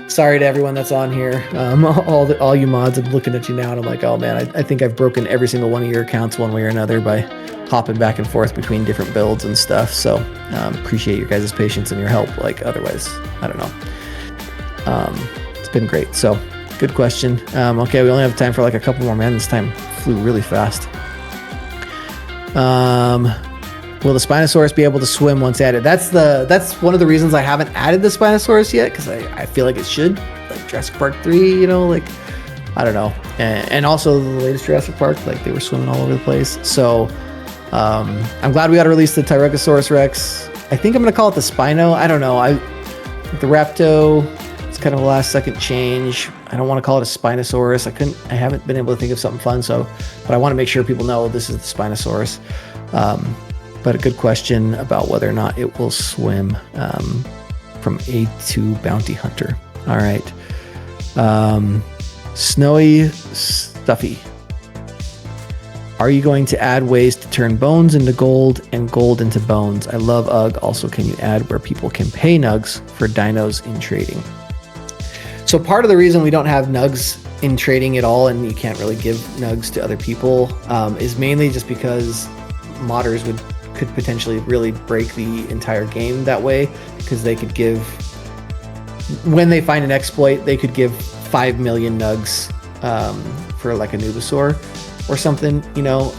sorry to everyone that's on here. All you mods, I'm looking at you now and I'm like, oh man, I think I've broken every single one of your accounts one way or another by hopping back and forth between different builds and stuff. So appreciate your guys' patience and your help. Like otherwise, I don't know. It's been great. So good question. Okay, we only have time for like a couple more, man. This time flew really fast. Will the Spinosaurus be able to swim once added? That's one of the reasons I haven't added the Spinosaurus yet, because I feel like it should, like Jurassic Park 3, you know, like I don't know. And also the latest Jurassic Park, like they were swimming all over the place. So I'm glad we got to release the Tyrannosaurus Rex. I think I'm gonna call it the Spino. I don't know. The Rapto, it's kind of a last second change. I don't want to call it a Spinosaurus. I haven't been able to think of something fun, but I want to make sure people know this is the Spinosaurus. But a good question about whether or not it will swim, from A2 Bounty Hunter. All right. Snowy Stuffy. Are you going to add ways to turn bones into gold and gold into bones? I love UGG. Also, can you add where people can pay nugs for dinos in trading? So part of the reason we don't have nugs in trading at all, and you can't really give nugs to other people, is mainly just because modders could potentially really break the entire game that way, because they could give, when they find an exploit, they could give 5 million nugs for like a Nubasaur or something, you know,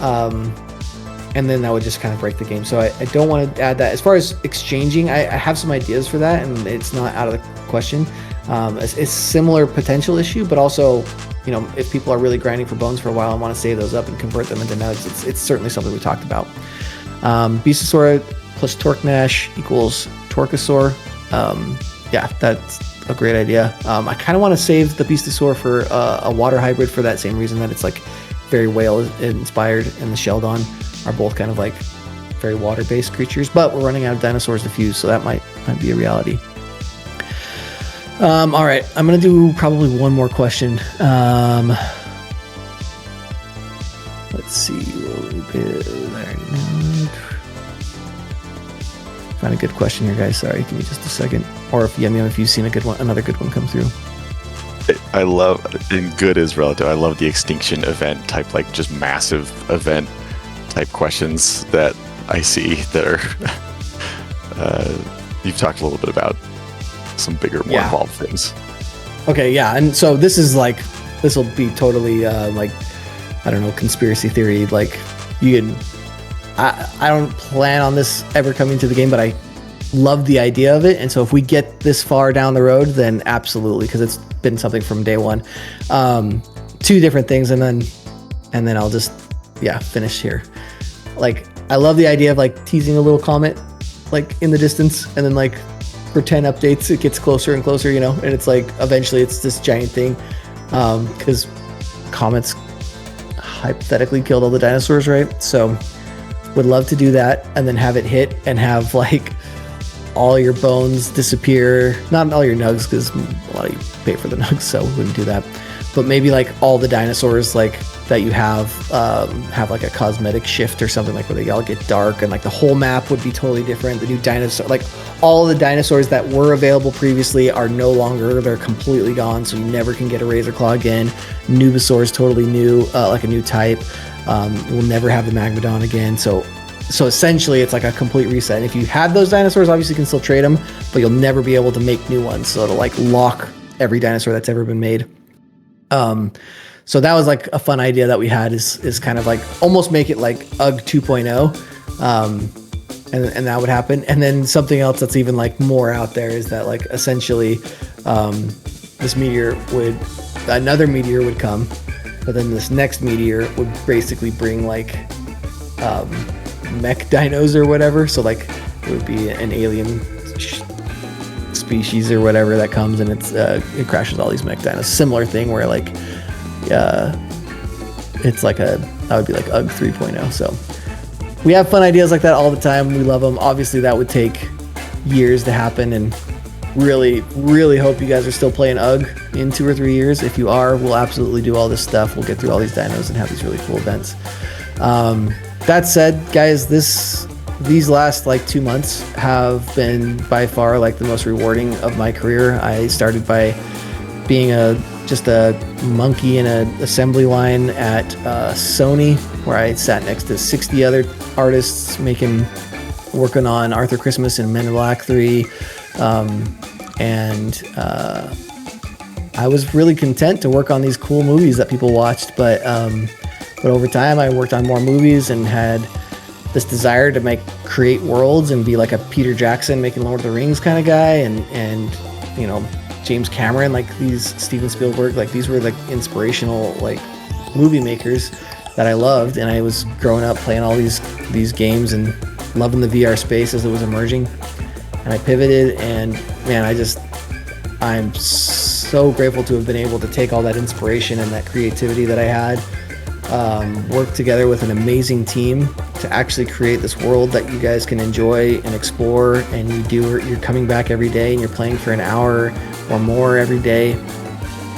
and then that would just kind of break the game. So I don't want to add that. As far as exchanging, I have some ideas for that, and it's not out of the question. It's similar potential issue, but also, you know, if people are really grinding for bones for a while and want to save those up and convert them into nugs, it's certainly something we talked about. Beastosaur plus Torque Nash equals Torquosaur. Yeah, that's a great idea. I kind of want to save the Beastosaur for a water hybrid for that same reason, that it's like very whale inspired, and the Sheldon are both kind of like very water based creatures. But we're running out of dinosaurs to fuse, so that might be a reality. All right, I'm gonna do probably one more question. Let's see. Find a good question here, guys. Sorry, give me just a second. Or if you've seen a good one, another good one come through. I love, and good is relative. I love the extinction event type, like just massive event type questions that I see that are. You've talked a little bit about some bigger, more involved things. Okay, yeah, and so this will be totally like, I don't know, conspiracy theory. Like, you can. I don't plan on this ever coming to the game, but I love the idea of it. And so if we get this far down the road, then absolutely, because it's been something from day one. Two different things, and then I'll just finish here. Like, I love the idea of like teasing a little comet like in the distance, and then like for 10 updates it gets closer and closer, and it's like eventually it's this giant thing, because comets hypothetically killed all the dinosaurs, right? So would love to do that, and then have it hit and have like all your bones disappear. Not all your nugs, because a lot of you pay for the nugs, so we wouldn't do that. But maybe like all the dinosaurs like that you have like a cosmetic shift or something, like where they all get dark, and like the whole map would be totally different. The new dinosaur, like all the dinosaurs that were available previously are no longer. They're completely gone, so you never can get a Razor Claw again. Nubasaur is totally new, like a new type. We'll never have the Magmadon again. So essentially it's like a complete reset. And if you have those dinosaurs, obviously you can still trade them, but you'll never be able to make new ones. So it'll like lock every dinosaur that's ever been made. So that was like a fun idea that we had, is kind of like almost make it like UG 2.0. And that would happen. And then something else that's even like more out there is that like essentially another meteor would come, but then this next meteor would basically bring like mech dinos or whatever. So like it would be an alien species or whatever that comes, and it crashes all these mech dinos. Similar thing where like it's like that would be like UG 3.0. So we have fun ideas like that all the time. We love them. Obviously that would take years to happen, and really, really hope you guys are still playing UG in 2 or 3 years. If you are, we'll absolutely do all this stuff. We'll get through all these dinos and have these really cool events. That said, guys, these last like 2 months have been by far like the most rewarding of my career. I started by being just a monkey in an assembly line at Sony, where I sat next to 60 other artists working on Arthur Christmas and Men in Black 3. And I was really content to work on these cool movies that people watched, but over time I worked on more movies and had this desire to create worlds and be like a Peter Jackson making Lord of the Rings kind of guy, and James Cameron, like these Steven Spielberg, like these were like inspirational like movie makers that I loved. And I was growing up playing all these games and loving the VR space as it was emerging. And I pivoted, and man, I'm so grateful to have been able to take all that inspiration and that creativity that I had, work together with an amazing team to actually create this world that you guys can enjoy and explore. And you're coming back every day and you're playing for an hour or more every day.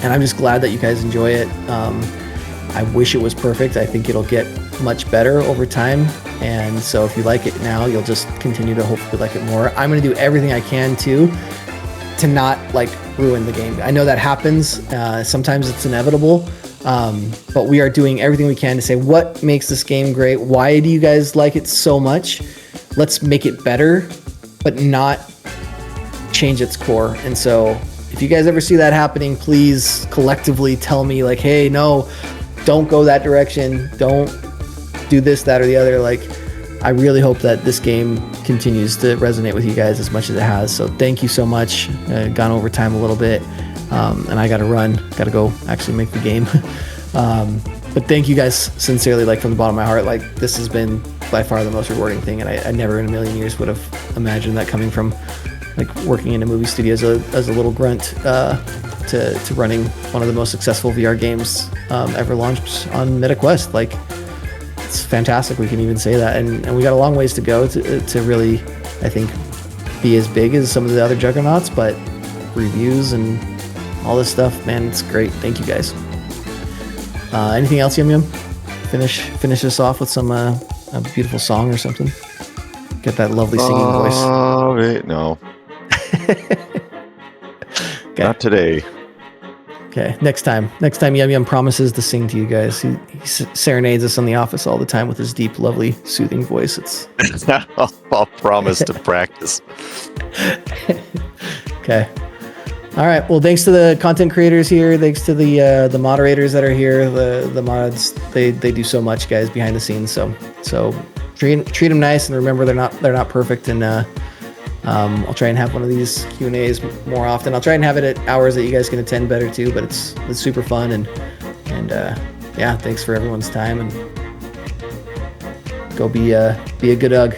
And I'm just glad that you guys enjoy it. I wish it was perfect. I think it'll get much better over time. And so if you like it now, you'll just continue to hopefully like it more. I'm going to do everything I can to not like ruin the game. I know that happens. Sometimes it's inevitable. But we are doing everything we can to say what makes this game great. Why do you guys like it so much? Let's make it better, but not change its core. And so if you guys ever see that happening, please collectively tell me like, hey, no, don't go that direction. Don't do this, that, or the other. Like, I really hope that this game continues to resonate with you guys as much as it has. So thank you so much. Gone over time a little bit. And I got to go actually make the game. But thank you guys sincerely, like from the bottom of my heart. Like, this has been by far the most rewarding thing. And I never in a million years would have imagined that coming from like working in a movie studio as a little grunt to running one of the most successful VR games ever launched on MetaQuest. Like, it's fantastic. We can even say that, and we got a long ways to go to really, I think, be as big as some of the other juggernauts. But reviews and all this stuff, man, it's great. Thank you guys. Anything else, Yum Yum? Finish this off with some a beautiful song or something. Get that lovely singing voice. Oh, no. Okay. Not today. Okay, next time Yum Yum promises to sing to you guys. He serenades us on The Office all the time with his deep, lovely, soothing voice. It's I'll promise to practice. okay. All right. Well, thanks to the content creators here. Thanks to the moderators that are here. The mods, they do so much, guys, behind the scenes. So treat them nice, and remember they're not perfect. And I'll try and have one of these Q&As more often. I'll try and have it at hours that you guys can attend better too. But it's super fun, and yeah, thanks for everyone's time, and go be a good Ugg.